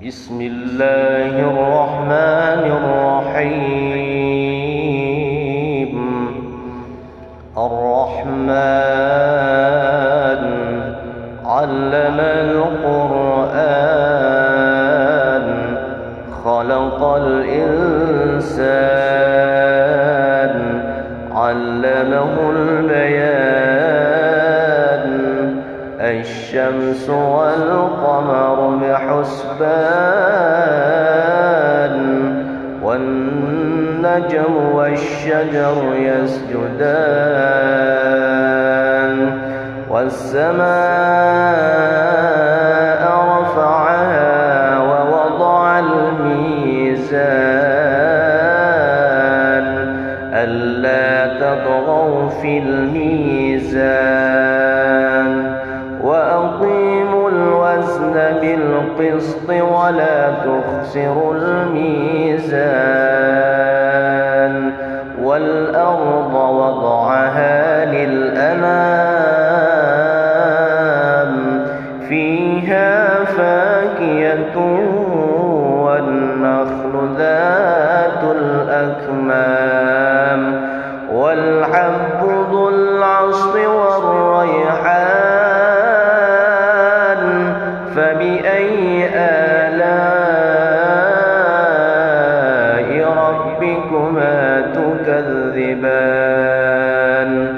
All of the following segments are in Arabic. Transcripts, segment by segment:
بسم الله الرحمن الرحيم. الرحمن علم القرآن خلق الإنسان علمه البيان الشمس والقمر بحسبان والنجم والشجر يسجدان والسماء رفعها ووضع الميزان ألا تطغوا في الميزان وأقيموا الوزن بالقسط ولا تخسروا الميزان والأرض وضعها للأنام فيها فاكهة والنخل ذات الأكمام والحب ذو العصف والريحان فبأي آلاء ربكما تكذبان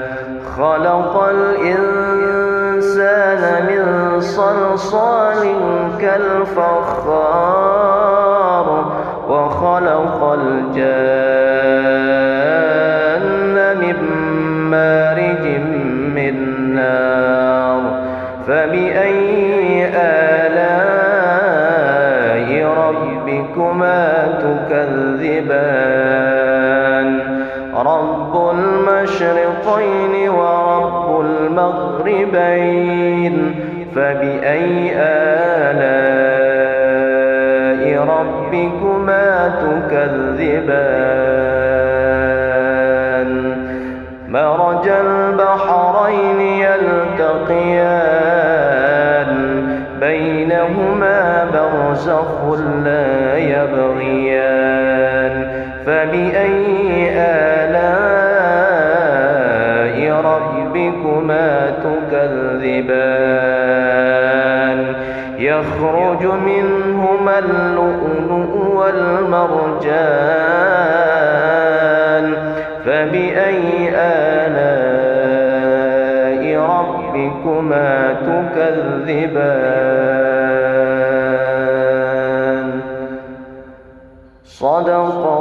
خلق الإنسان من صلصال كالفخار وخلق الجان من مارج من نار فبأي آلاء ربكما تكذبان رب المشرقين ورب المغربين فبأي آلاء ربكما تكذبان مرج البحرين يلتقيان بينهما برزخ لا يبغيان فبأي آلاء ربكما تكذبان يخرج منهما اللؤلؤ والمرجان فبأي آلاء ربكما تكذبان صدق